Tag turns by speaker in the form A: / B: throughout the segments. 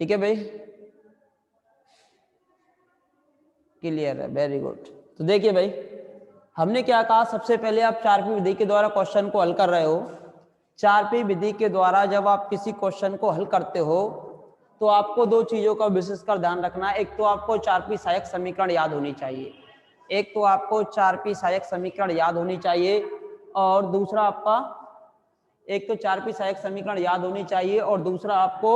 A: ठीक है भाई, क्लियर है, वेरी गुड। तो देखिए भाई, हमने क्या कहा, सबसे पहले आप 4P विधि के द्वारा क्वेश्चन को हल कर रहे हो। 4P विधि के द्वारा जब आप किसी क्वेश्चन को हल करते हो तो आपको दो चीजों का विशेषकर ध्यान रखना है। एक तो आपको 4P सहायक समीकरण याद होनी चाहिए, एक तो आपको 4P सहायक समीकरण याद होनी चाहिए, और दूसरा आपका, एक तो 4P सहायक समीकरण याद होनी चाहिए और दूसरा आपको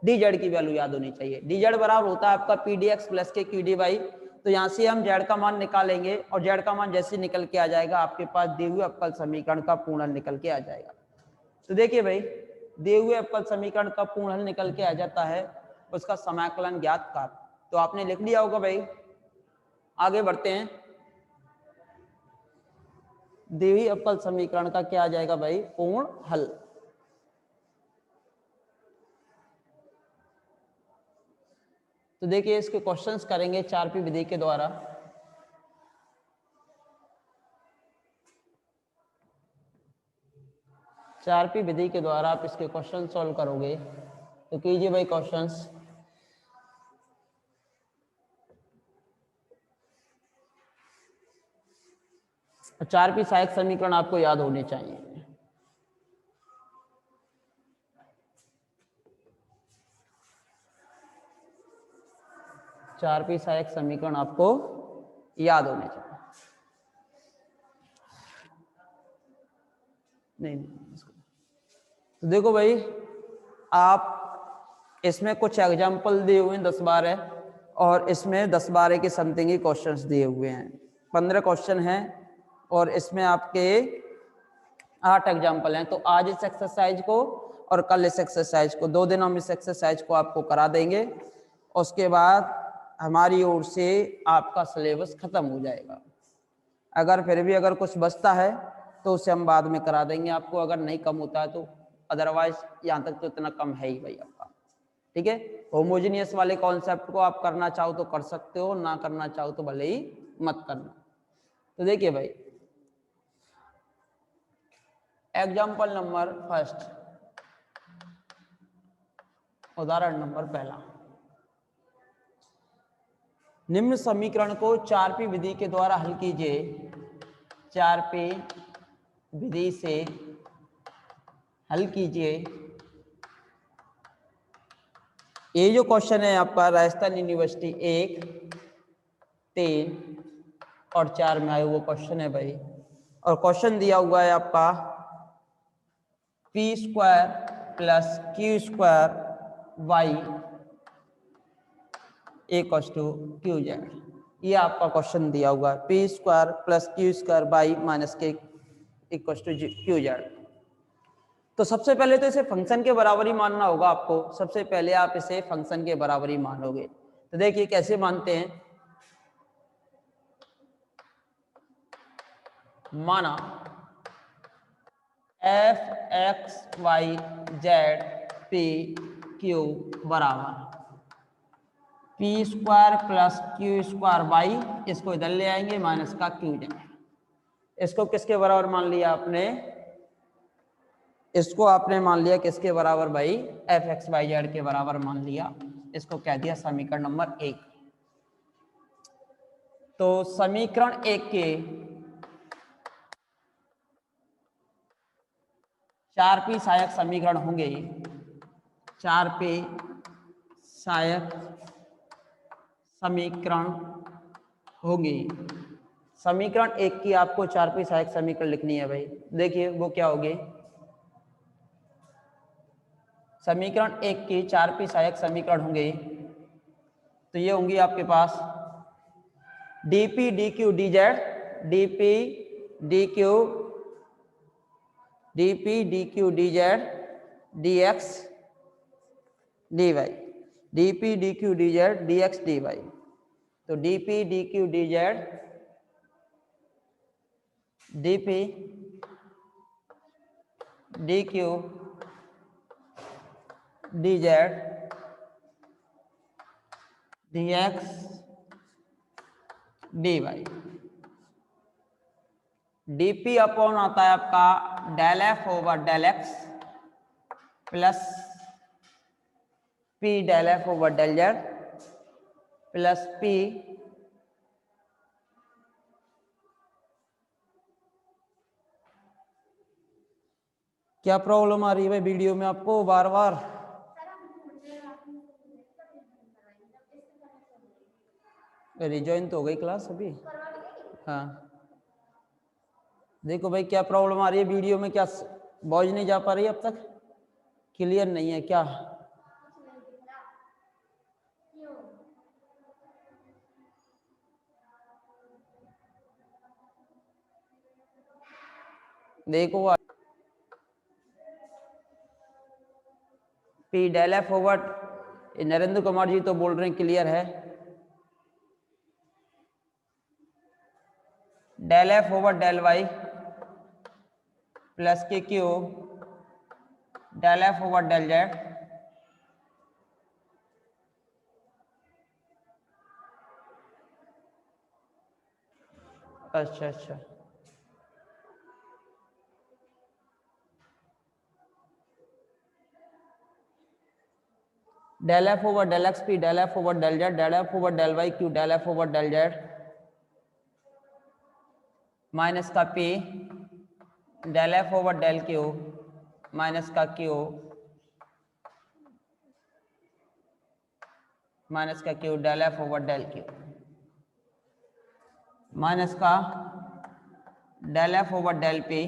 A: dz की वैल्यू याद होनी चाहिए। dz बराबर होता है आपका pdx प्लस के qdy। तो यहाँ से हम z का मान निकालेंगे और z का मान जैसे निकल के आ जाएगा आपके पास दिए हुए अवकल समीकरण का पूर्ण हल निकल के आ जाएगा। तो देखिए भाई, दिए हुए अवकल समीकरण का पूर्ण हल निकल के आ जाता है, उसका समाकलन ज्ञात कर। तो आपने लिख लिया होगा भाई, आगे बढ़ते हैं। दिए हुए अवकल समीकरण का क्या आ जाएगा भाई, पूर्ण हल। तो देखिए इसके क्वेश्चंस करेंगे 4P विधि के द्वारा। चार पी विधि के द्वारा आप इसके क्वेश्चन सॉल्व करोगे। तो कीजिए भाई क्वेश्चंस। चार पी सहायक समीकरण आपको याद होने चाहिए। चार पी सहायक समीकरण आपको याद होने चाहिए। नहीं, तो देखो भाई, आप इसमें कुछ एग्जाम्पल दिए हुए हैं 10-12, और इसमें 10-12 के समथिंग ही क्वेश्चंस दिए हुए हैं। 15 क्वेश्चन हैं और इसमें आपके 8 एग्जाम्पल हैं। तो आज इस एक्सरसाइज को और कल इस एक्सरसाइज को, 2 दिन हम इस एक्सरसाइज को आपको करा देंगे। उसके बाद हमारी ओर से आपका सिलेबस खत्म हो जाएगा। अगर फिर भी अगर कुछ बचता है तो उसे हम बाद में करा देंगे आपको, अगर नहीं कम होता है तो। अदरवाइज यहाँ तक तो इतना कम है ही भाई आपका। ठीक है, होमोजेनियस वाले कॉन्सेप्ट को आप करना चाहो तो कर सकते हो, ना करना चाहो तो भले ही मत करना। तो देखिए भाई, एग्जाम्पल नंबर फर्स्ट, उदाहरण नंबर पहला। निम्न समीकरण को 4P विधि के द्वारा हल कीजिए। 4P विधि से हल कीजिए। ये जो क्वेश्चन है आपका राजस्थान यूनिवर्सिटी 1, 3 और 4 में आए वो क्वेश्चन है भाई। और क्वेश्चन दिया हुआ है आपका p² plus q² y = qz। ये आपका क्वेश्चन दिया हुआ है, p² plus q² y minus k = qz। तो सबसे पहले तो इसे फंक्शन के बराबर ही मानना होगा आपको। सबसे पहले आप इसे फंक्शन के बराबर ही मानोगे। तो देखिए कैसे मानते हैं। माना f(x,y,z) p(q) बराबर p² प्लस q² y, इसको इधर ले आएंगे माइनस का qz। इसको किसके बराबर मान लिया आपने, इसको आपने मान लिया किसके बराबर भाई, f(x,y,z) के बराबर मान लिया। इसको कह दिया समीकरण नंबर 1। तो समीकरण 1 के 4P सहायक समीकरण होंगे। 4P सहायक समीकरण होगी। समीकरण 1 की आपको 4P सहायक समीकरण लिखनी है भाई। देखिए वो क्या होगी। समीकरण 1 की 4P सहायक समीकरण होंगे। तो ये होंगी आपके पास dp dq dz, dp dq dz dx dy, dp dq dz dx dy। तो dp dq dz dp dq dz dx dy। dp upon आता है आपका del f over del x plus p del F over del z plus p क्या problem आ रही है भाई video में आपको बार बार? रिजॉइन तो हो गई क्लास अभी। हाँ देखो भाई क्या प्रॉब्लम आ रही है वीडियो में, क्या वॉइस नहीं जा पा रही है अब तक? क्लियर नहीं है क्या? देखो P del F over, Narendra Kumar ji तो बोल रहे हैं क्लियर है। Del F over del Y plus के Q del F over del Z अच्छा अच्छा del F over del X P del F over del Z del F over del Y Q del F over del Z minus का P del F over del Q minus का Q minus का Q del F over del Q minus का del F over del P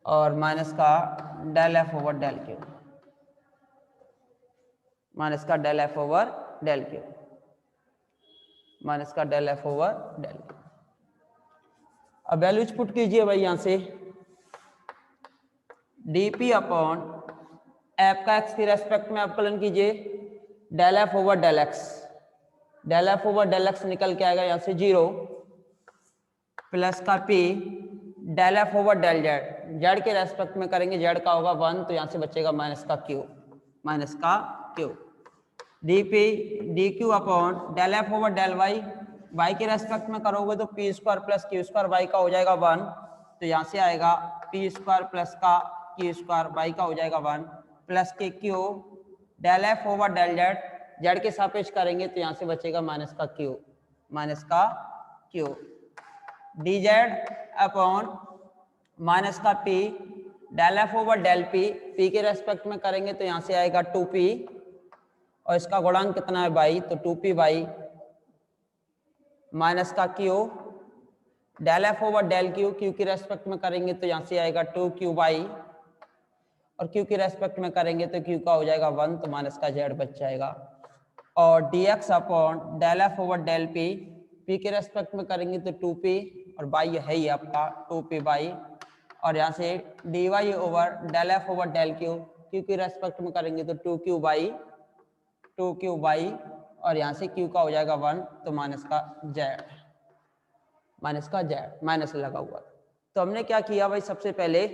A: और minus का del F over del Q minus का del F over del Q minus का del F over del Q. अब values put कीजिए भाई यहां से dp अपॉन एफ का एक्स की रेस्पेक्ट में अवकलन कीजिए del F over del X, del F over del X निकल के आएगा यहां से 0 प्लस का p del F over del z, z के रेस्पेक्ट में करेंगे जेड का होगा 1 तो यहां से बचेगा माइनस का q dp dq upon del F over del y, y के रेस्पेक्ट में करोगे तो p square plus q square y का हो जाएगा 1 तो यहाँ से आएगा पी स्क्वायर प्लस का क्यू स्क्वायर वाई का हो जाएगा 1 प्लस के Q del F over del z, z के सापेक्ष करेंगे तो यहाँ से बचेगा माइनस का Q d z upon minus का P del F over del p के रेस्पेक्ट में करेंगे तो यहाँ से आएगा 2p और इसका गुणांक कितना है बाई तो 2p बाई माइनस का Q del F over del q, q की रेस्पेक्ट में करेंगे तो यहाँ से आएगा 2q बाई और क्यू की रेस्पेक्ट में करेंगे तो क्यू का हो जाएगा 1 तो माइनस का जेड बच जाएगा और dx upon del F over del p के रेस्पेक्ट में करेंगे तो 2p और बाई है ही आपका 2p बाई और यहाँ से dy over del F over del q की रेस्पेक्ट में करेंगे तो 2q बाई और यहाँ से q का हो जाएगा 1 तो माइनस का जेड माइनस लगा हुआ। तो हमने क्या किया भाई सबसे पहले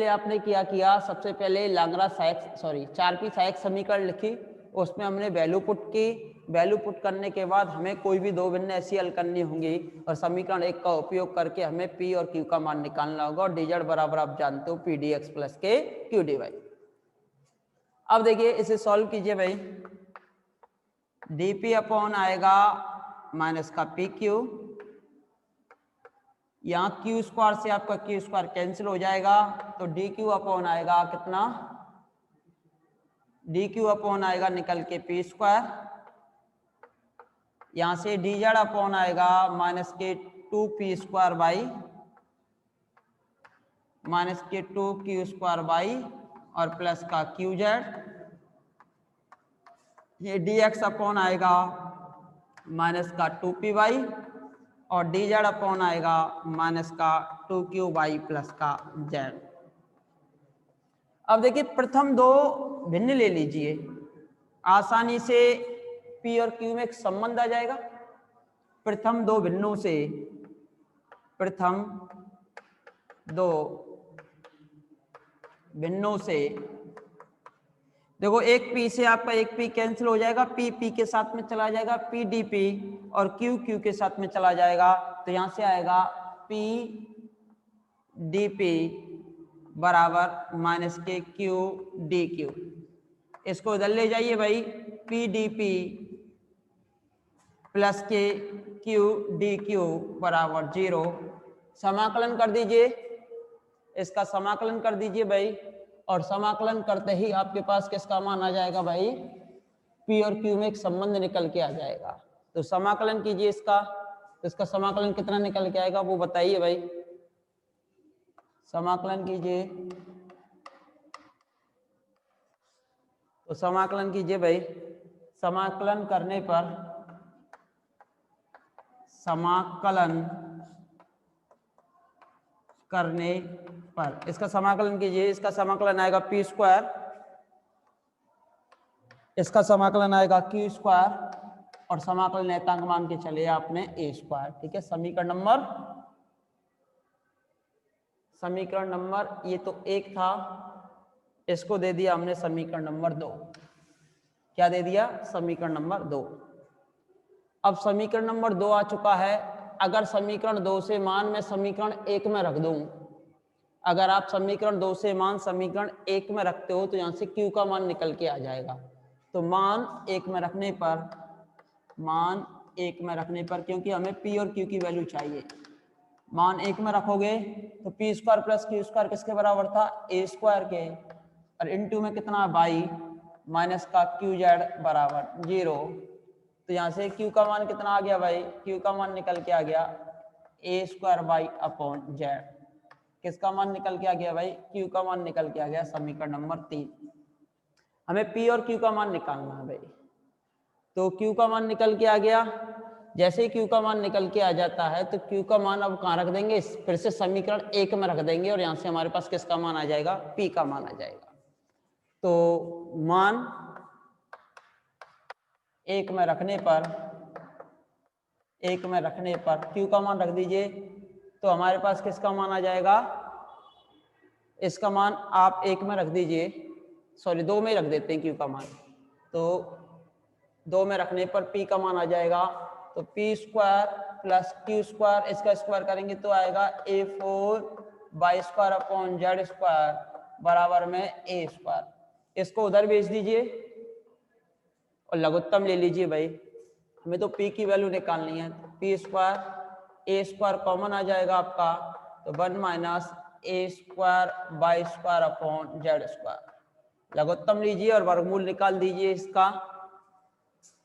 A: आपने क्या किया, सबसे पहले लाग्रांज सहायक 4p सहायक समीकरण लिखी, उसमें हमने वैल्यू पुट की, वैल्यू पुट करने के बाद हमें कोई भी दो भिन्न ऐसी हल करनी होंगी और समीकरण 1 का उपयोग करके हमें p और q का मान निकालना होगा और dz बराबर आप जानते हो p dx प्लस के q dy। अब देखिए इसे सॉल्व कीजिए भाई, dp अपॉन आएगा माइनस का पी क्यू, यहाँ क्यू स्क्वायर से आपका क्यू स्क्वायर कैंसिल हो जाएगा तो डी क्यू अपॉन आएगा कितना, डी क्यू अपॉन आएगा निकल के पी स्क्वायर, यहाँ से डी जेड अपॉन आएगा माइनस के 2p स्क्वायर बाई माइनस के 2q स्क्वायर बाई और प्लस का क्यू जेड, ये dx अपॉन आएगा माइनस का 2p बाई और डी जेड अपॉन आएगा माइनस का 2q बाई प्लस का जेड। अब देखिए प्रथम दो भिन्न ले लीजिए, आसानी से p और q में एक संबंध आ जाएगा। प्रथम दो भिन्नों से देखो एक पी से आपका एक पी कैंसिल हो जाएगा, पी पी के साथ में चला जाएगा, पी डी पी, और क्यू क्यू के साथ में चला जाएगा, तो यहां से आएगा पी डी पी बराबर माइनस के क्यू डी क्यू। इसको इधर ले जाइए भाई, पी डी पी प्लस के क्यू डी क्यू बराबर 0। समाकलन कर दीजिए, इसका समाकलन कर दीजिए भाई, और समाकलन करते ही आपके पास किसका मान आ जाएगा भाई, पी और क्यू में एक संबंध निकल के आ जाएगा। तो समाकलन कीजिए इसका, तो इसका समाकलन कितना निकल के आएगा वो बताइए भाई, समाकलन कीजिए। तो समाकलन कीजिए भाई, समाकलन करने पर, समाकलन करने पर इसका समाकलन कीजिए, इसका समाकलन आएगा पी स्क्वायर, इसका समाकलन आएगा क्यू स्क्वायर, और समाकलन नियतांक मान के चलिए आपने ए स्क्वायर। ठीक है, समीकरण नंबर ये तो 1 था, इसको दे दिया हमने समीकरण नंबर 2। क्या दे दिया, समीकरण नंबर 2। अब समीकरण नंबर 2 आ चुका है। अगर समीकरण 2 से मान मैं समीकरण 1 में रख दूं, अगर आप समीकरण 2 से मान समीकरण 1 में रखते हो तो यहां से क्यू का मान निकल के आ जाएगा। तो मान 1 में रखने पर, मान 1 में रखने पर, क्योंकि हमें पी और क्यू की वैल्यू चाहिए, मान 1 में रखोगे तो p square plus q square किसके बराबर था, ए स्क्वायर के, और इनटू में कितना बाई माइनस का क्यू जेड बराबर 0। तो यहाँ से क्यू का मान कितना आ गया भाई, क्यू का मान निकल के आ गया ए स्क्वायर बाई अपॉन जेड। किसका मान निकल के आ गया भाई, क्यू का मान निकल के आ गया। समीकरण नंबर 3। हमें पी और क्यू का मान निकालना है भाई, तो क्यू का मान निकल के आ गया। जैसे ही क्यू का मान निकल के आ जाता है तो क्यू का मान अब कहाँ रख देंगे, फिर से समीकरण 1 में रख देंगे, और यहाँ से हमारे पास किसका मान आ जाएगा, पी का मान आ जाएगा। तो मान 1 में रखने पर, 1 में रखने पर क्यू का मान रख दीजिए, तो हमारे पास किसका मान आ जाएगा, इसका मान आप 1 में रख दीजिए, सॉरी 2 में ही रख देते हैं क्यू का मान। तो 2 में रखने पर पी का मान आ जाएगा, तो p square plus q square, इसका स्क्वायर करेंगे तो आएगा a4 by square upon Z square बराबर में ए स्क्वायर। इसको उधर भेज दीजिए और लघुत्तम ले लीजिए भाई, हमें तो p की वैल्यू निकालनी है। P square, A square common आ जाएगा आपका, तो 1 minus A square by square upon Z square. लघुत्तम लीजिए और वर्गमूल निकाल दीजिए इसका।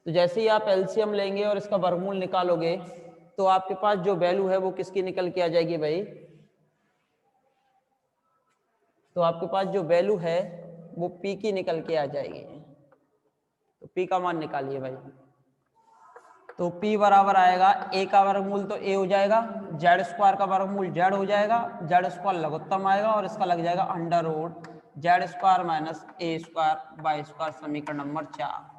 A: तो जैसे ही आप एलसीएम लेंगे और इसका वर्गमूल निकालोगे तो आपके पास जो वैल्यू है वो किसकी निकल के आ जाएगी भाई, तो आपके पास जो वैल्यू है वो p की निकल के आ जाएगी। तो p का मान निकालिए भाई, तो p बराबर आएगा a का वर्गमूल तो a हो जाएगा, जेड स्क्वायर का वर्गमूल जेड हो जाएगा, जेड स्क्वायर लघुत्तम आएगा और इसका लग जाएगा under root Z square minus A square by square. समीकरण नंबर 4।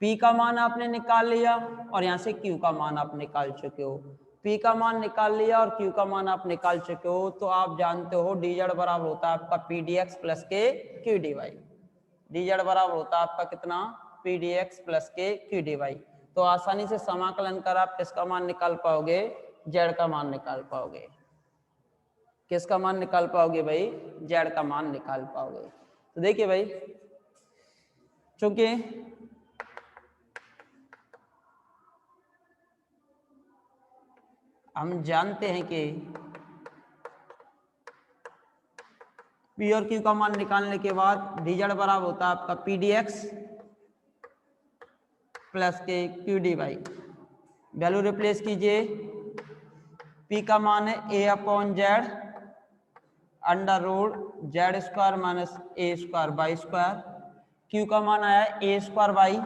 A: p का मान आपने निकाल लिया और यहाँ से q का मान आप निकाल चुके हो। p का मान निकाल लिया और q का मान आप निकाल चुके हो, तो आप जानते हो dz बराबर होता है आपका पी डी एक्स प्लस के क्यू डी वाई। dz बराबर होता है आपका कितना, पी डी एक्स प्लस के क्यू डी वाई। तो आसानी से समाकलन कर आप किसका मान निकाल पाओगे, z का मान निकाल पाओगे। किसका मान निकाल पाओगे भाई, z का मान निकाल पाओगे। तो देखिए भाई, चूंकि हम जानते हैं कि पी और क्यू का मान निकालने के बाद dz बराबर होता है आपका पी डी एक्स प्लस के Q D Y. Value replace कीजिए, p का मान है a upon Z under root Z square minus A square by square. q का मान आया A square by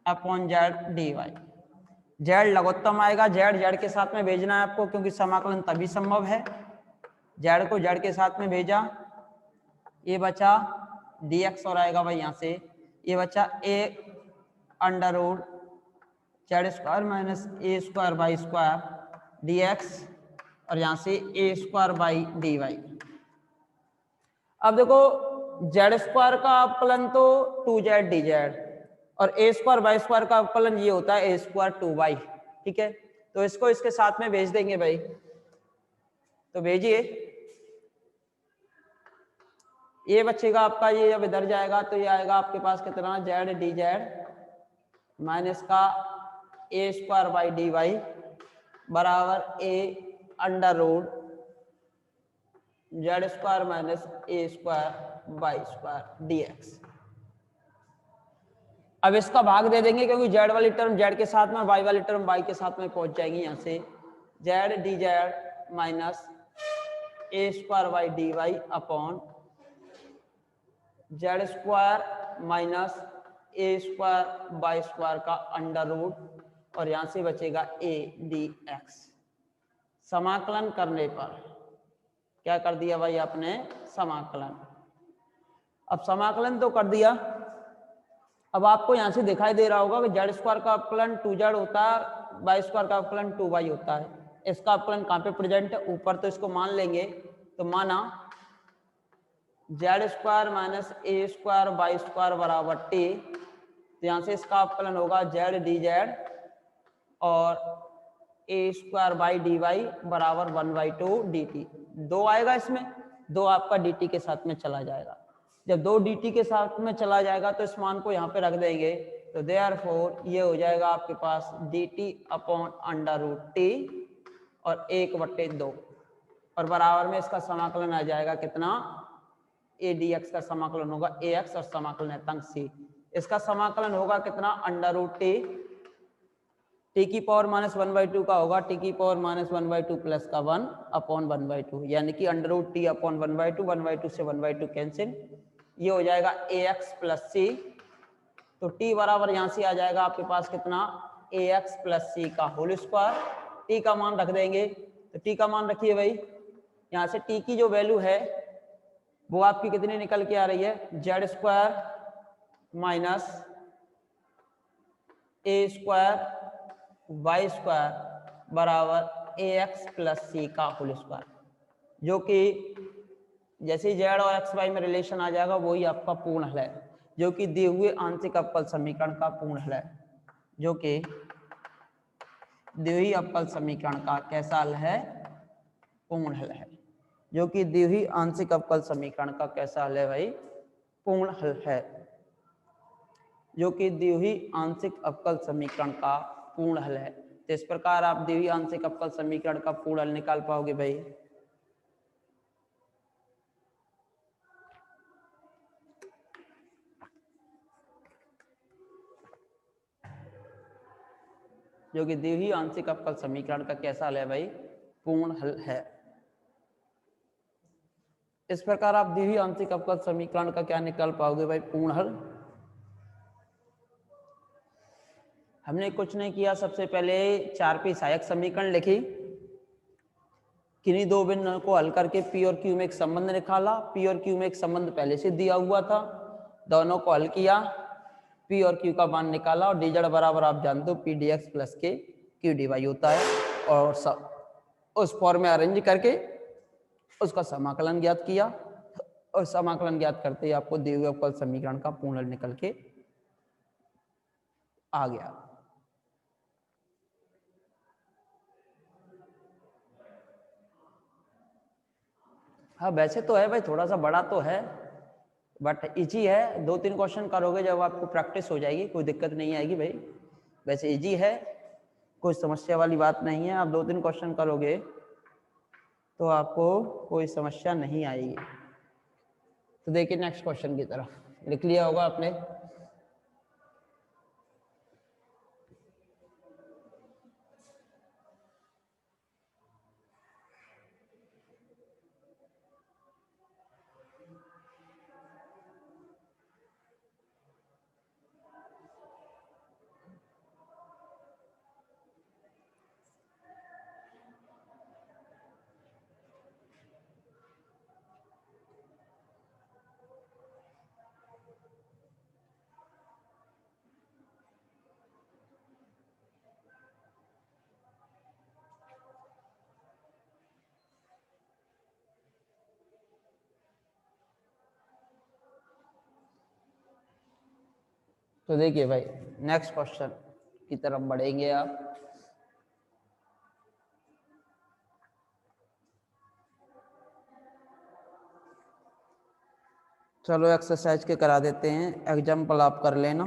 A: upon Z D Y. Z लघुत्तम आएगा, जेड जेड के साथ में भेजना है आपको, क्योंकि समाकलन तभी संभव है। जेड को जेड के साथ में भेजा, ये बचा dx और आएगा भाई यहाँ से, ये बचा a under root Z square minus A square by square dx और यहाँ से a square by D Y. अब देखो जेड स्क्वायर का अवकलन तो 2z dz और ए स्क्वायर बाई स्क्वायर का अवकलन ये होता है ए स्क्वायर 2y। ठीक है, तो इसको इसके साथ में भेज देंगे भाई, तो भेजिए। ये बचेगा आपका, ये जब इधर जाएगा तो ये आएगा आपके पास कितना, जेड डी जेड माइनस का A square by D Y बराबर A under root Z square minus A square by square D X. अब इसका भाग दे देंगे क्योंकि जेड वाली टर्म जेड के साथ में, वाई वाली टर्म वाई के साथ में पहुंच जाएगी। यहां से z d Z minus A square by D y upon Z square minus A square by square का अंडर रूट और यहां से बचेगा ए डी एक्स। समाकलन करने पर क्या कर दिया भाई आपने, समाकलन। अब समाकलन तो कर दिया, अब आपको यहां से दिखाई दे रहा होगा कि जेड स्क्वायर का अवकलन 2z होता है, वाई स्क्वायर का अवकलन 2y होता है। इसका अवकलन कहां पे प्रेजेंट है, ऊपर, तो इसको मान लेंगे। तो माना Z square minus A square by square बराबर टी, तो यहां से इसका अवकलन होगा जेड डी जेड और ए स्क्वायर बाई डी वाई बराबर 1/2 dt। 2 आएगा इसमें, 2 आपका dt के साथ में चला जाएगा। जब 2 dt के साथ में चला जाएगा तो इस मान को यहाँ पे रख देंगे, तो देयरफॉर ये हो जाएगा आपके पास dt upon under root t और 1/2 और बराबर में इसका समाकलन आ जाएगा कितना, ए डी एक्स का समाकलन होगा ए एक्स और समाकलन है तंग सी। इसका समाकलन होगा कितना, अंडर रूट टी की पावर माइनस 1/2 का होगा टी की पावर माइनस 1/2 प्लस का 1 अपॉन 1/2, यानी कि अंडर रूट टी अपॉन 1/2, 1/2 से 1/2 कैंसिल, ये हो जाएगा ए एक्स प्लस सी। तो टी बराबर यहां से आ जाएगा आपके पास कितना, ए एक्स प्लस सी का होल स्क्वायर। टी का मान रख देंगे, तो टी का मान रखिए भाई, यहां से टी की जो वैल्यू है वो आपकी कितनी निकल के आ रही है, जेड स्क्वायर माइनस ए स्क्वायर वाई स्क्वायर बराबर ए एक्स प्लस सी का होल स्क्वायर, जो कि जैसे ही जेड और एक्स वाई में रिलेशन आ जाएगा वही आपका पूर्ण हल है, जो कि दिए हुए आंशिक अवकल समीकरण का पूर्ण हल है, जो कि दिए हुए अवकल समीकरण का कैसा हल है, पूर्ण हल है, जो कि दिए हुए आंशिक अवकल समीकरण का कैसा हल है भाई, पूर्ण हल है, जो कि दिए हुए आंशिक अवकल समीकरण का पूर्ण हल है। तो इस प्रकार आप दिए हुए आंशिक अवकल समीकरण का पूर्ण हल निकाल पाओगे भाई। जो कि दिए हुए आंशिक अवकल समीकरण का कैसा हल है भाई, पूर्ण हल है। इस प्रकार आप दिए हुए आंशिक अवकल समीकरण का क्या निकाल पाओगे भाई, पूर्ण हल। हमने कुछ नहीं किया, सबसे पहले 4p सहायक समीकरण लिखी, किन्हीं दो बिंदुओं को हल करके p और q में एक संबंध निकाला। p और q में एक संबंध पहले से दिया हुआ था, दोनों को हल किया, p और q का मान निकाला और dz बराबर आप जानते हो p dx प्लस के q dy होता है, और उस फॉर्म में अरेंज करके उसका समाकलन ज्ञात किया और समाकलन ज्ञात करते ही आपको दिए हुए अवकल समीकरण का पूर्ण हल निकल के आ गया। हाँ वैसे तो है भाई, थोड़ा सा बड़ा तो है बट इजी है, 2-3 क्वेश्चन करोगे जब आपको प्रैक्टिस हो जाएगी कोई दिक्कत नहीं आएगी भाई। वैसे इजी है, कोई समस्या वाली बात नहीं है, आप 2-3 क्वेश्चन करोगे तो आपको कोई समस्या नहीं आएगी। तो देखिए नेक्स्ट क्वेश्चन की तरफ, लिख लिया होगा आपने। तो देखिए भाई नेक्स्ट क्वेश्चन की तरफ बढ़ेंगे आप। चलो एक्सरसाइज के करा देते हैं, एग्जाम्पल आप कर लेना।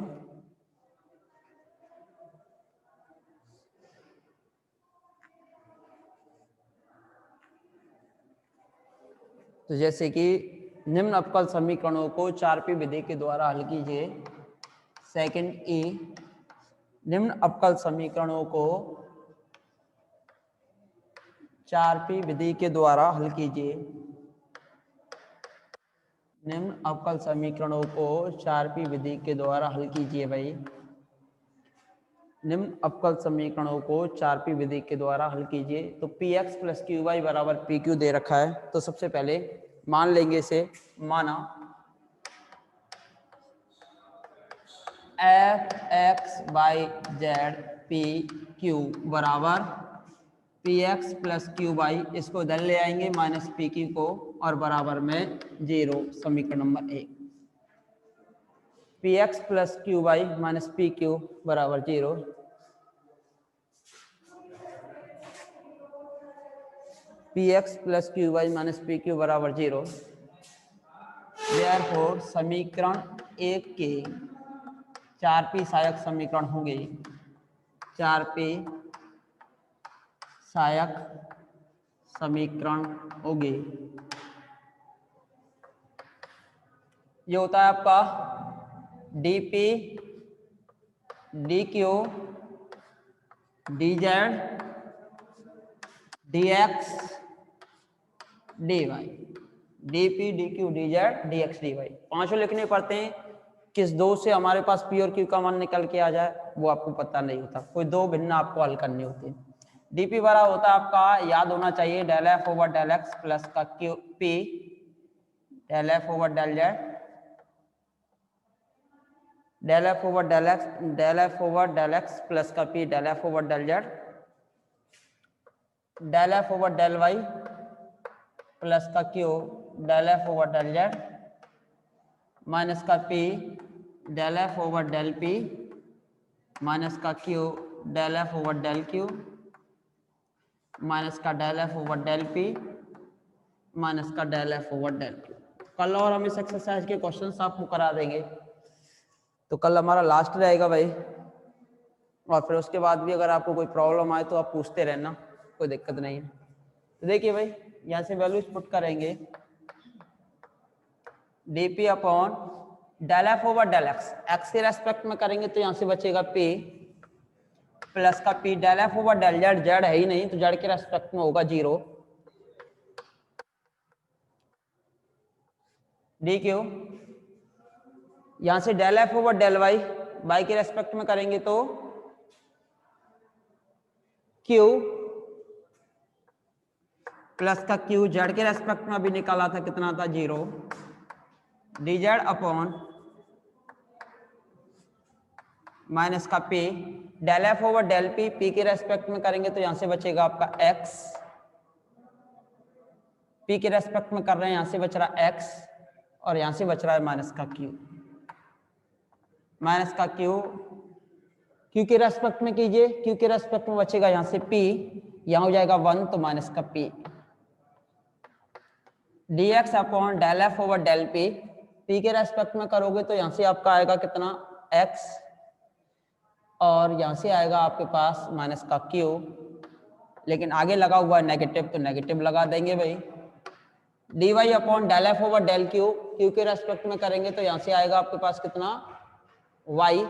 A: तो जैसे कि निम्न अवकल समीकरणों को 4p विधि के द्वारा हल कीजिए। सेकंड ए, निम्न अवकल समीकरणों को 4p विधि के द्वारा हल कीजिए। निम्न अवकल समीकरणों को 4p विधि के द्वारा हल कीजिए भाई। निम्न अवकल समीकरणों को 4p विधि के द्वारा हल कीजिए। तो px प्लस क्यू वाई बराबर pq दे रखा है, तो सबसे पहले मान लेंगे इसे। माना F X Y Z P Q बराबर P x plus Q Y, इसको इधर ले आएंगे माइनस पी क्यू को, और बराबर में 0। समीकरण number 1 p x plus Q y minus p Q बराबर 0। P x plus Q y minus p Q बराबर 0। देयरफॉर समीकरण 1 के 4p सहायक समीकरण होंगे। 4p सहायक समीकरण होंगे। ये होता है आपका dp dq dz dx dy, dp dq dz dx dy। पांचों लिखने पड़ते हैं। किस दो से हमारे पास p और q का मान निकल के आ जाए वो आपको पता नहीं होता, कोई दो भिन्न आपको हल करनी होती है। dp बराबर होता है आपका, याद होना चाहिए, del f over del x plus का q p del f over del z, del f over del x, del f over del x plus का p del f over del z, del f over del y plus का q del f over del z, minus का p del f over del p minus का q del f over del q minus का del f over del p minus का del f over del q। कल और हम इस exercise के questions आपको करा देंगे। तो कल हमारा लास्ट रहेगा भाई, और फिर उसके बाद भी अगर आपको कोई प्रॉब्लम आए तो आप पूछते रहना, कोई दिक्कत नहीं है। तो देखिए भाई यहाँ से वैल्यूज पुट करेंगे। dp upon del f over del x, x के रेस्पेक्ट में करेंगे तो यहाँ से बचेगा p प्लस का p del f over del z, z है ही नहीं तो z के रेस्पेक्ट में होगा 0 dq, यहाँ से del f over del y, y के रेस्पेक्ट में करेंगे तो q प्लस का q, z के रेस्पेक्ट में अभी निकाला था कितना था 0 dz अपॉन माइनस का p del f over del p, p के रेस्पेक्ट में करेंगे तो यहां से बचेगा आपका x, p के रेस्पेक्ट में कर रहे हैं यहां से बच रहा x, और यहां से बच रहा है माइनस का q, माइनस का q के रेस्पेक्ट में कीजिए, q के रेस्पेक्ट में बचेगा यहां से p, यहां हो जाएगा 1 तो माइनस का p dx upon del f over del p, p के रेस्पेक्ट में करोगे तो यहां से आपका आएगा कितना x, और यहां से आएगा आपके पास माइनस का q, लेकिन आगे लगा हुआ है नेगेटिव तो नेगेटिव लगा देंगे भाई। dy upon del f over del q, q के रेस्पेक्ट में करेंगे तो यहां से आएगा आपके पास कितना y,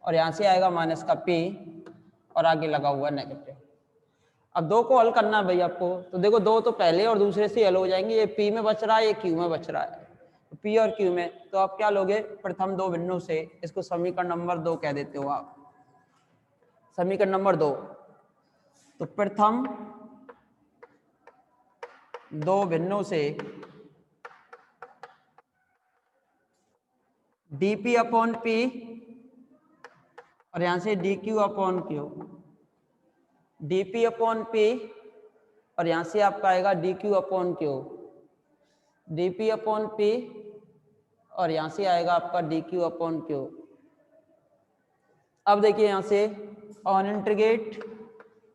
A: और यहां से आएगा माइनस का p, और आगे लगा हुआ है नेगेटिव। अब दो को हल करना है भाई आपको, तो देखो दो तो पहले और दूसरे से हल हो जाएंगे। ये p में बच रहा है, ये q में बच रहा है, तो p और q में तो आप क्या लोगे, प्रथम दो भिन्नों से, इसको समीकरण नंबर 2 कह देते हो आप, समीकरण नंबर 2। तो प्रथम दो भिन्नों से dp अपॉन p, और यहां से dq upon q, dp upon p, और यहां से आपका आएगा dq upon q, dp upon p, और यहाँ से आएगा आपका डी क्यू अपॉन क्यू। अब देखिए यहाँ से ऑन इंटीग्रेट,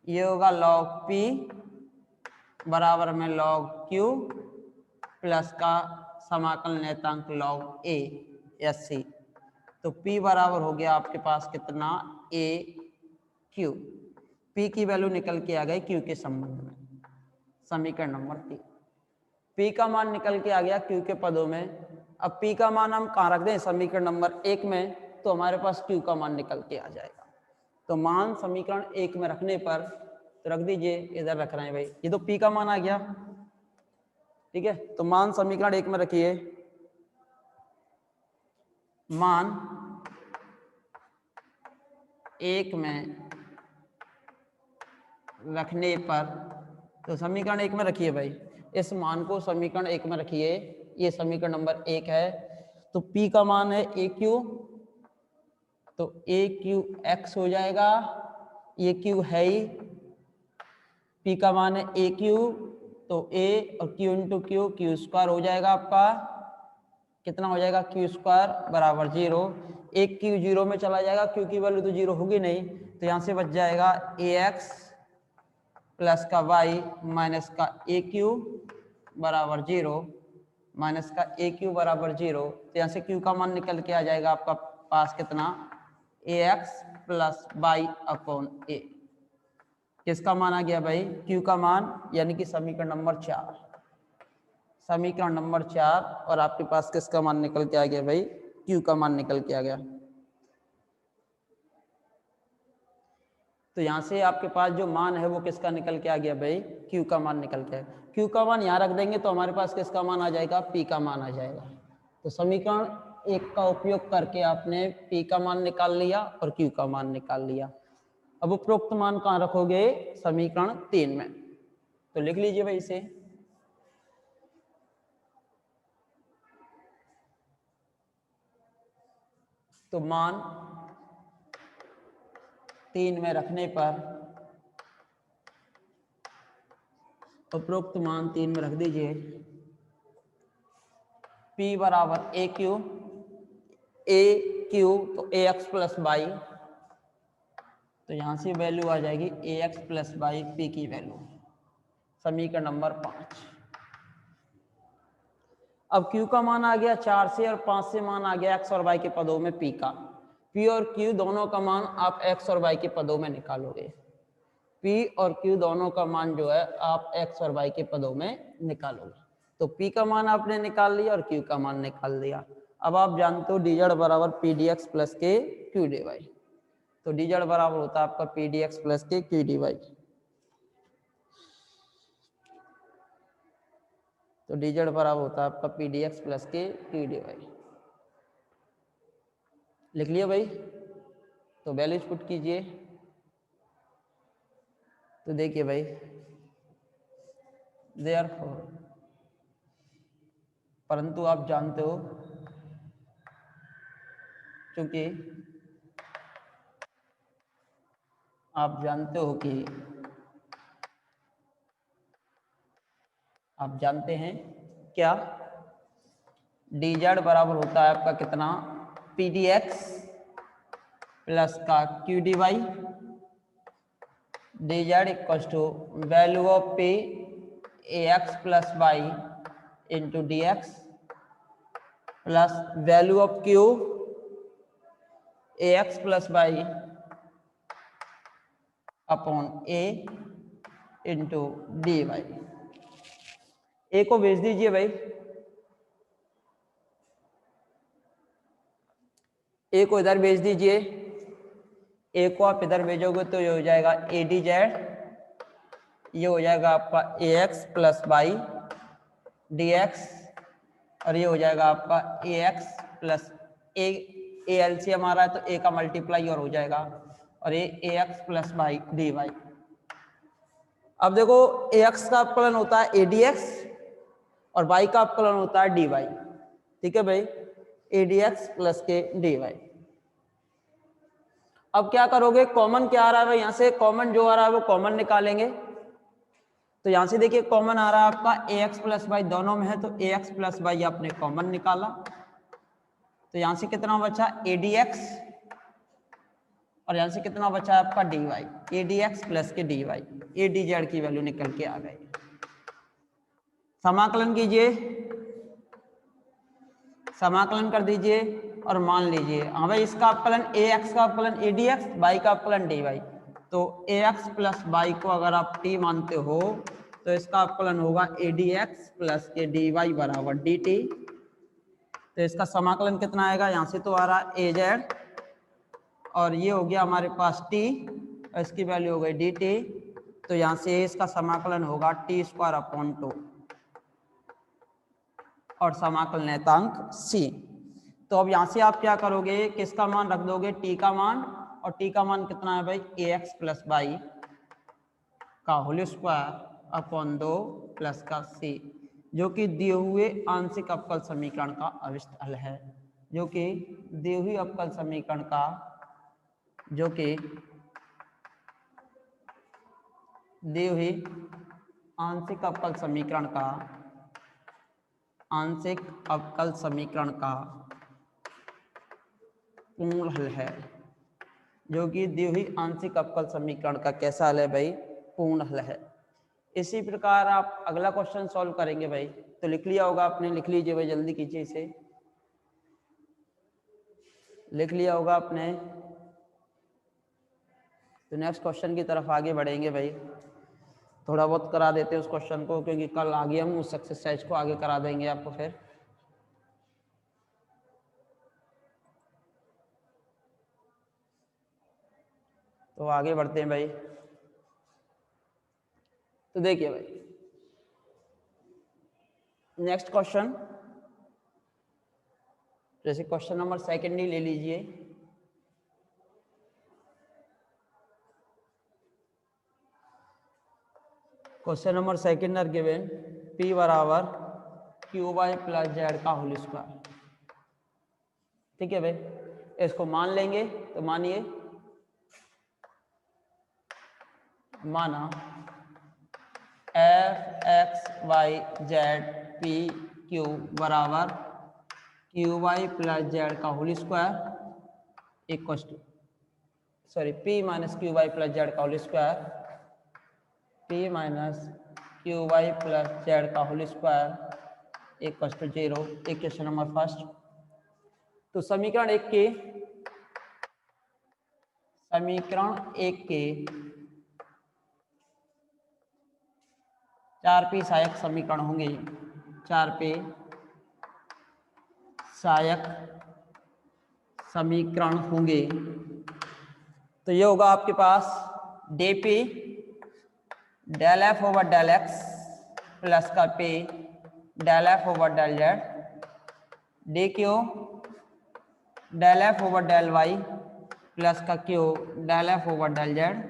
A: ये होगा लॉग पी बराबर में लॉग क्यू प्लस का समाकलन नियतांक लॉग ए एस सी। तो P बराबर हो गया आपके पास कितना, ए क्यू। P की वैल्यू निकल के आ गई Q के संबंध में, समीकरण नंबर 3। P का मान निकल के आ गया Q के पदों में। अब P का मान हम कहाँ रख दें, समीकरण नंबर 1 में, तो हमारे पास Q का मान निकल के आ जाएगा। तो मान समीकरण 1 में रखने पर तो रख दीजिए, इधर रख रहे हैं भाई, ये तो P का मान आ गया, ठीक है। तो मान समीकरण 1 में रखिए, मान 1 में रखने पर, तो समीकरण 1 में रखिए भाई, इस मान को समीकरण 1 में रखिए, ये समीकरण नंबर 1 है। तो P का मान है ए क्यू, तो ए क्यू एक्स हो जाएगा, ये क्यू है ही, P का मान है ए क्यू, तो ए और Q into Q, Q square हो जाएगा आपका, कितना हो जाएगा, क्यू स्क्वायर बराबर 0। एक क्यू 0 में चला जाएगा, क्यू की वैल्यू तो 0 होगी नहीं, तो यहाँ से बच जाएगा ए एक्स प्लस का वाई माइनस का ए क्यू बराबर 0, माइनस का ए क्यू बराबर 0। तो यहाँ से क्यू का मान निकल के आ जाएगा आपका पास कितना, ए एक्स प्लस वाई अपॉन ए। किसका मान आ गया भाई, क्यू का मान, यानी कि समीकरण नंबर 4, समीकरण नंबर 4। और आपके पास किसका मान निकल के आ गया भाई, क्यू का मान निकल के आ गया। तो यहाँ से आपके पास जो मान है वो किसका निकल के आ गया भाई, क्यू का मान निकल के। क्यू का मान यहाँ रख देंगे तो हमारे पास किसका मान आ जाएगा, पी का मान आ जाएगा। तो समीकरण 1 का उपयोग करके आपने पी का मान निकाल लिया और क्यू का मान निकाल लिया। अब उपरोक्त मान कहाँ रखोगे, समीकरण 3 में। तो लिख लीजिए भाई इसे, तो मान 3 में रखने पर, उपरोक्त मान 3 में रख दीजिए, P बराबर ए क्यू, ए क्यू तो ए एक्स प्लस वाई, तो यहाँ से वैल्यू आ जाएगी ए एक्स प्लस वाई, पी की वैल्यू, समीकरण नंबर 5। अब Q का मान आ गया 4 से और 5 से मान आ गया x और y के पदों में P का। P और Q दोनों का मान आप x और y के पदों में निकालोगे। P और Q दोनों का मान जो है आप x और y के पदों में निकालोगे। तो P का मान आपने निकाल लिया और Q का मान निकाल लिया। अब आप जानते हो dz बराबर पी डी एक्स प्लस के क्यू डी वाई। तो dz बराबर होता है आपका पी डी एक्स प्लस के क्यू डी वाई। तो dz बराबर होता है आपका पी डी एक्स प्लस के क्यू डी वाई। लिख लिया भाई, तो वैल्यूज पुट कीजिए। तो देखिए भाई, देयरफॉर, परंतु आप जानते हो क्योंकि आप जानते हो कि आप जानते हैं क्या, dz बराबर होता है आपका कितना, पी डी एक्स प्लस का Q D Y, dz equal to value of P A X plus Y into D X plus value of Q A X plus Y upon A into D Y. A को भेज दीजिए भाई, ए को इधर भेज दीजिए। ए को आप इधर भेजोगे तो ये हो जाएगा ए डी जेड, ये हो जाएगा आपका A X plus Y D X, और ये हो जाएगा आपका A X plus A LCM आ रहा है तो ए का मल्टीप्लाई और हो जाएगा, और ये A X plus Y D Y. अब देखो ए एक्स का अपकलन होता है ए डी एक्स और वाई का अपकलन होता है डी वाई। ठीक है भाई, ए डी एक्स प्लस के डी वाई। अब क्या करोगे, कॉमन क्या आ रहा है यहाँ से, कॉमन जो आ रहा है वो कॉमन निकालेंगे। तो यहाँ से देखिए कॉमन आ रहा है आपका ए एक्स प्लस वाई, दोनों में है तो ए एक्स प्लस वाई आपने कॉमन निकाला, तो यहाँ से कितना बचा ए डी एक्स, और यहाँ से कितना बचा आपका D Y, A D X plus के D Y, A D Z की वैल्यू निकल के आ गई। समाकलन कीजिए, समाकलन कर दीजिए और मान लीजिए हाँ भाई इसका अवकलन ए एक्स का अवकलन ए डी एक्स, वाई का अवकलन डी वाई। तो ए एक्स प्लस वाई को अगर आप टी मानते हो तो इसका अवकलन होगा ए डी एक्स प्लस के डी वाई बराबर डी टी। तो इसका समाकलन कितना आएगा, यहाँ से तो आ रहा ए जेड और ये हो गया हमारे पास टी, और इसकी वैल्यू हो गई डी टी। तो यहाँ से इसका समाकलन होगा टी स्क्वायर अपॉन 2 और समाकलन नेतांक सी। तो अब यहाँ से आप क्या करोगे, किसका मान रख दोगे, टी का मान, और टी का मान कितना है भाई ए एक्स प्लस वाई का होल स्क्वायर अपॉन 2 प्लस का सी, जो कि दिए हुए आंशिक अवकल समीकरण का अविष्ट हल है, जो कि दिए हुए अवकल समीकरण का, जो कि दिए हुए आंशिक अवकल समीकरण का, आंशिक अवकल समीकरण का पूर्ण हल है, जो कि दी हुई आंशिक अवकल समीकरण का कैसा हल है भाई, पूर्ण हल है। इसी प्रकार आप अगला क्वेश्चन सॉल्व करेंगे भाई, तो लिख लिया होगा आपने, लिख लीजिए भाई, जल्दी कीजिए इसे, लिख लिया होगा आपने। तो नेक्स्ट क्वेश्चन की तरफ आगे बढ़ेंगे भाई, थोड़ा बहुत करा देते हैं उस क्वेश्चन को, क्योंकि कल आगे हम उस एक्सरसाइज को आगे करा देंगे आपको फिर। तो आगे बढ़ते हैं भाई। तो देखिए भाई नेक्स्ट क्वेश्चन, जैसे क्वेश्चन नंबर सेकंड ही ले लीजिए। Question number second are given P बराबर क्यू वाई प्लस जेड का होल स्क्वायर। ठीक है भाई, इसको मान लेंगे, तो मानिए, माना F X Y Z P Q बराबर क्यू वाई प्लस जेड का whole square equal to, sorry P minus Q Y plus Z का whole square, P minus Q Y plus Z का whole square equal to 0। Equation number first. तो समीकरण एक के, समीकरण एक के 4p सहायक समीकरण होंगे, 4p सहायक समीकरण होंगे। तो ये होगा आपके पास dp del F over del X plus का p del F over del Z, dq del F over del Y plus का q del F over del Z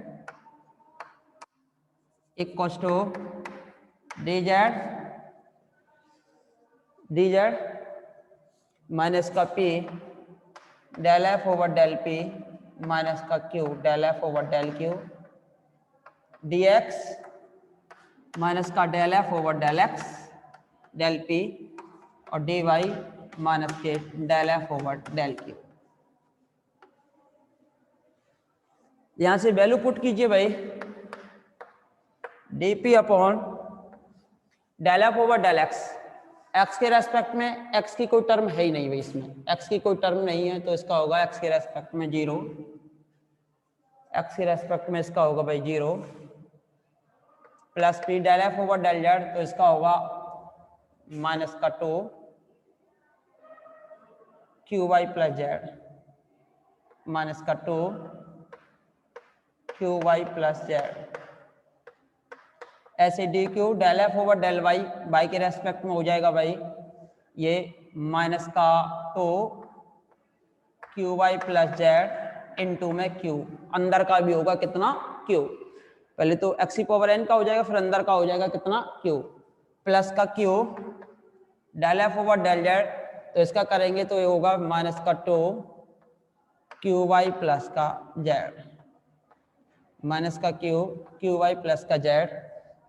A: equal to D Z minus का p del F over del p minus का q del F over del q, dx minus का del F over del X del p और dy minus के del F over del q। यहां से value put कीजिए भाई, dp upon del F over del x, x के respect में x की कोई टर्म है ही नहीं भाई, इसमें एक्स की कोई टर्म नहीं है, तो इसका होगा एक्स के रेस्पेक्ट में 0, एक्स के रेस्पेक्ट में इसका होगा भाई 0, plus p del F over del z, तो इसका होगा माइनस का 2 q Y plus z minus का 2 क्यू वाई प्लस जेड, ऐसे d q del F over del y, y के रेस्पेक्ट में हो जाएगा भाई ये माइनस का 2 q Y plus z into में क्यू, अंदर का भी होगा कितना क्यू, पहले तो एक्स पावर एन का हो जाएगा, फिर अंदर का हो जाएगा कितना क्यू, प्लस का Q del F over del z, तो इसका करेंगे तो ये होगा माइनस का 2 क्यू वाई प्लस का जेड, माइनस का क्यू वाई प्लस का जेड,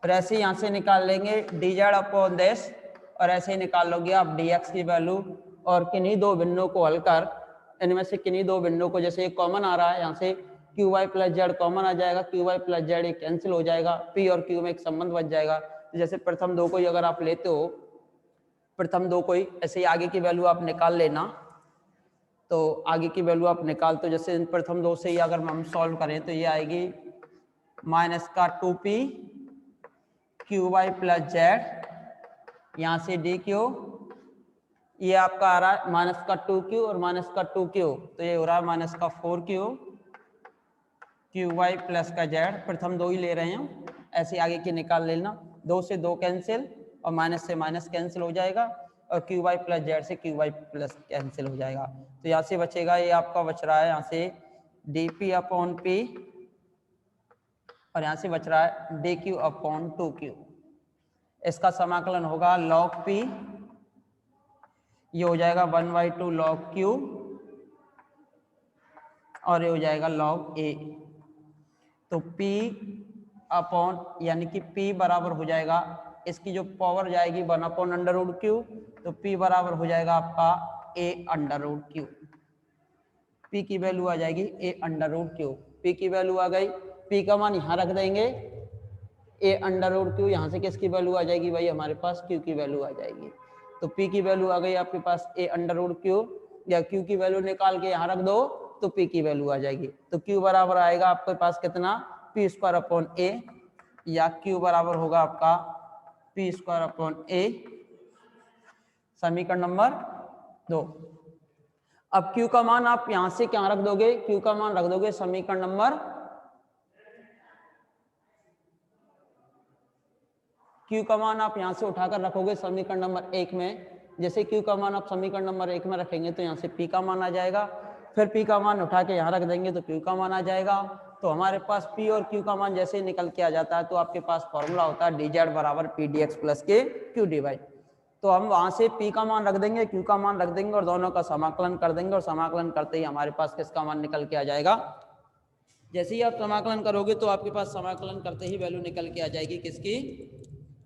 A: फिर ऐसे यहाँ से निकाल लेंगे डी जेड अपॉन दिस, और ऐसे ही निकाल लोगे आप डी एक्स की वैल्यू और किन्हीं दो भिन्नों को हल कर, इनमें से किन्हीं दो भिन्नों को, जैसे एक कॉमन आ रहा है यहाँ से Q Y plus Z common आ जाएगा, क्यू वाई प्लस जेड एक कैंसिल हो जाएगा, पी और क्यू में एक संबंध बच जाएगा। जैसे प्रथम दो को ही अगर आप लेते हो, प्रथम दो को ही ऐसे ही आगे की वैल्यू आप निकाल लेना, तो आगे की वैल्यू आप निकाल, तो जैसे इन प्रथम दो से ही अगर हम सॉल्व करें तो ये आएगी माइनस का 2p Q Y plus Z, यहाँ से डी क्यू, ये आपका आ रहा है माइनस का 2q और माइनस का 2q, तो ये हो रहा है माइनस का 4q क्यू वाई प्लस का जेड। प्रथम दो ही ले रहे हैं, ऐसे आगे की निकाल लेना, दो से दो कैंसिल और माइनस से माइनस कैंसिल हो जाएगा, और क्यू वाई प्लस जेड से क्यू वाई प्लस कैंसिल हो जाएगा। तो यहाँ से बचेगा, ये आपका बच रहा है यहाँ से डी पी अपॉन पी, और यहाँ से बच रहा है डी क्यू अपॉन 2q। इसका समाकलन होगा log p, ये हो जाएगा 1/2 log q, और ये हो जाएगा log a। तो p अपॉन यानी कि p बराबर हो जाएगा, इसकी जो पावर जाएगी 1/√q, तो p बराबर हो जाएगा आपका a√q। p की वैल्यू आ जाएगी a√q। p की वैल्यू आ गई, p का मान यहाँ रख देंगे, a√q, यहाँ से किसकी वैल्यू आ जाएगी भाई, हमारे पास q की वैल्यू आ जाएगी। तो p की वैल्यू आ गई आपके पास a√q, या q की वैल्यू निकाल के यहाँ रख दो तो p की वैल्यू आ जाएगी। तो q बराबर आएगा आपके पास कितना, p² अपॉन a, या q बराबर होगा आपका p² अपॉन a, समीकरण नंबर 2। अब q का मान आप यहां से क्या रख दोगे, q का मान रख दोगे समीकरण नंबर, q का मान आप यहां से उठाकर रखोगे समीकरण नंबर 1 में। जैसे q का मान आप समीकरण नंबर 1 में रखेंगे तो यहाँ से p का मान आ जाएगा, फिर p का मान उठा के यहाँ रख देंगे तो q का मान आ जाएगा। तो हमारे पास p और q का मान जैसे ही निकल के आ जाता है तो आपके पास फॉर्मूला होता है dz बराबर पी डी एक्स प्लस के क्यू डी वाई। तो हम वहां से p का मान रख देंगे, q का मान रख देंगे और दोनों का समाकलन कर देंगे, और समाकलन करते ही हमारे पास किसका मान निकल के आ जाएगा। जैसे ही आप समाकलन करोगे तो आपके पास समाकलन करते ही वैल्यू निकल के आ जाएगी किसकी,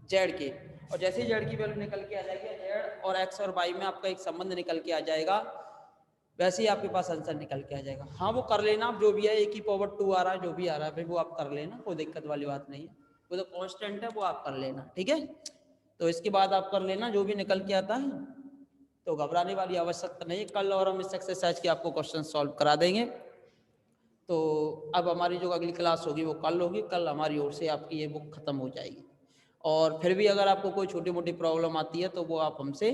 A: जेड की। और जैसे ही जेड की वैल्यू निकल के आ जाएगी, जेड और एक्स और वाई में आपका एक संबंध निकल के आ जाएगा, वैसे ही आपके पास आंसर निकल के आ जाएगा। हाँ वो कर लेना आप, जो भी है e⁻² आ रहा है, जो भी आ रहा है वो आप कर लेना, कोई दिक्कत वाली बात नहीं है, वो तो कांस्टेंट है, वो आप कर लेना, ठीक है। तो इसके बाद आप कर लेना जो भी निकल के आता है, तो घबराने वाली आवश्यकता नहीं है। कल और हम इस एक्सरसाइज के आपको क्वेश्चन सॉल्व करा देंगे। तो अब हमारी जो अगली क्लास होगी वो कल होगी, कल हमारी ओर से आपकी ये बुक खत्म हो जाएगी। और फिर भी अगर आपको कोई छोटी मोटी प्रॉब्लम आती है तो वो आप हमसे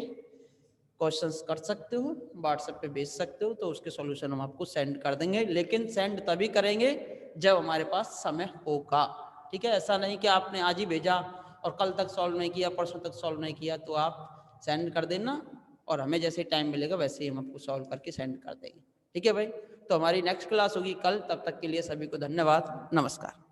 A: क्वेश्चंस कर सकते हो, व्हाट्सएप पे भेज सकते हो, तो उसके सॉल्यूशन हम आपको सेंड कर देंगे। लेकिन सेंड तभी करेंगे जब हमारे पास समय होगा, ठीक है। ऐसा नहीं कि आपने आज ही भेजा और कल तक सॉल्व नहीं किया, परसों तक सॉल्व नहीं किया, तो आप सेंड कर देना और हमें जैसे टाइम मिलेगा वैसे ही हम आपको सॉल्व करके सेंड कर देंगे, ठीक है भाई। तो हमारी नेक्स्ट क्लास होगी कल, तब तक के लिए सभी को धन्यवाद, नमस्कार।